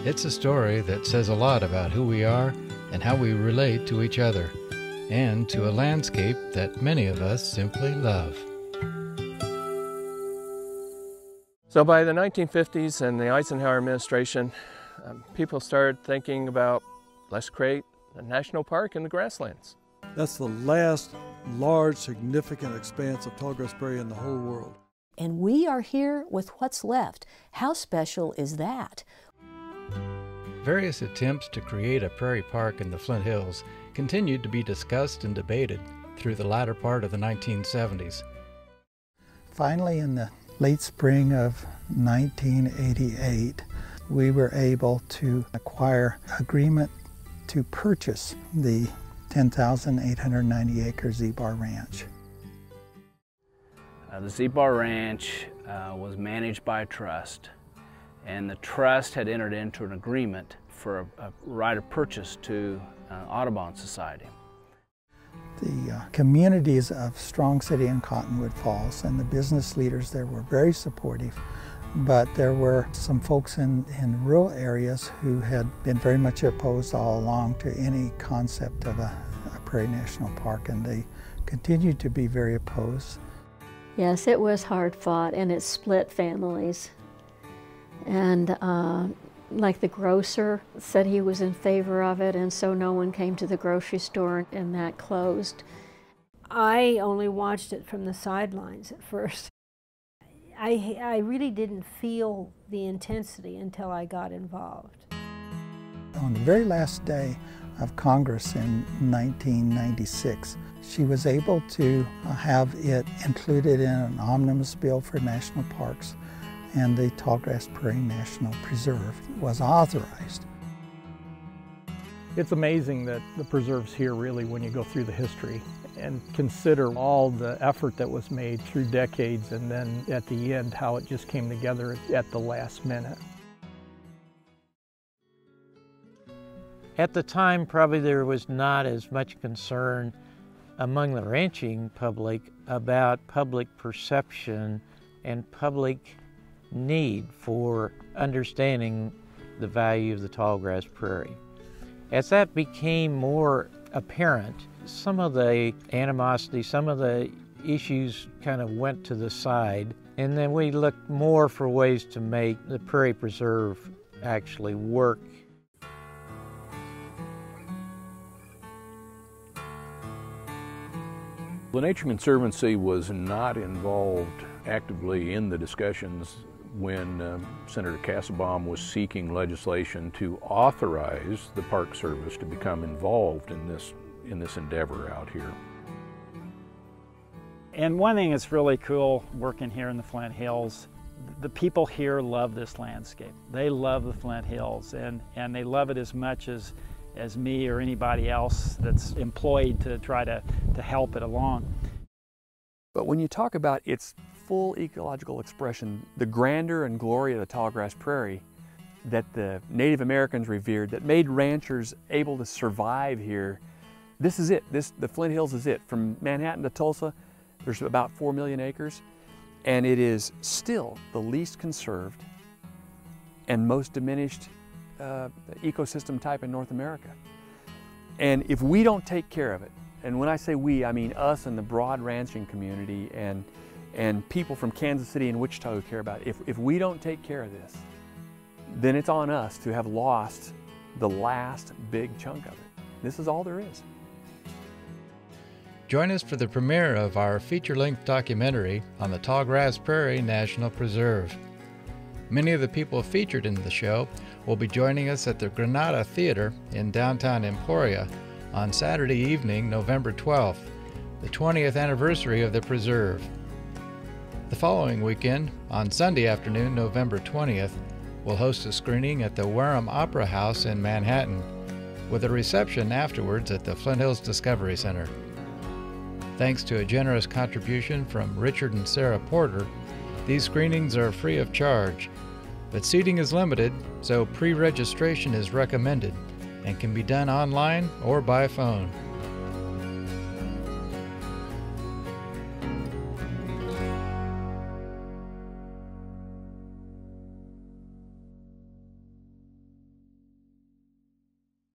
It's a story that says a lot about who we are and how we relate to each other, and to a landscape that many of us simply love. So by the 1950s and the Eisenhower administration, people started thinking about, let's create a national park in the grasslands. That's the last large, significant expanse of tallgrass prairie in the whole world. And we are here with what's left. How special is that? Various attempts to create a prairie park in the Flint Hills continued to be discussed and debated through the latter part of the 1970s. Finally, in the late spring of 1988, we were able to acquire agreement to purchase the 10,890 acre Z-Bar Ranch. The Z-Bar Ranch was managed by a trust, and the trust had entered into an agreement for a right of purchase to Audubon Society. The communities of Strong City and Cottonwood Falls and the business leaders there were very supportive, but there were some folks in rural areas who had been very much opposed all along to any concept of a Prairie National Park, and they continued to be very opposed. Yes, it was hard fought, and it split families. And like the grocer said he was in favor of it, and so no one came to the grocery store, and that closed. I only watched it from the sidelines at first. I really didn't feel the intensity until I got involved. On the very last day of Congress in 1996, she was able to have it included in an omnibus bill for national parks, and the Tallgrass Prairie National Preserve was authorized. It's amazing that the preserve's here really when you go through the history and consider all the effort that was made through decades, and then at the end how it just came together at the last minute. At the time, probably there was not as much concern among the ranching public about public perception and public need for understanding the value of the tallgrass prairie. As that became more apparent, some of the animosity, some of the issues kind of went to the side, and then we looked more for ways to make the Prairie Preserve actually work. The Nature Conservancy was not involved actively in the discussions when Senator Kassebaum was seeking legislation to authorize the Park Service to become involved in this endeavor out here. And one thing that's really cool working here in the Flint Hills, the people here love this landscape. They love the Flint Hills, and they love it as much as me or anybody else that's employed to try to help it along. But when you talk about its full ecological expression, the grandeur and glory of the tallgrass prairie that the Native Americans revered, that made ranchers able to survive here, this is it. The Flint Hills is it. From Manhattan to Tulsa, there's about 4 million acres, and it is still the least conserved and most diminished ecosystem type in North America. And if we don't take care of it, and when I say we, I mean us and the broad ranching community and people from Kansas City and Wichita who care about it, if we don't take care of this, then it's on us to have lost the last big chunk of it. This is all there is. Join us for the premiere of our feature-length documentary on the Tallgrass Prairie National Preserve. Many of the people featured in the show will be joining us at the Granada Theater in downtown Emporia on Saturday evening, November 12th, the 20th anniversary of the preserve. The following weekend, on Sunday afternoon, November 20th, we'll host a screening at the Wareham Opera House in Manhattan, with a reception afterwards at the Flint Hills Discovery Center. Thanks to a generous contribution from Richard and Sarah Porter, these screenings are free of charge, but seating is limited, so pre-registration is recommended and can be done online or by phone.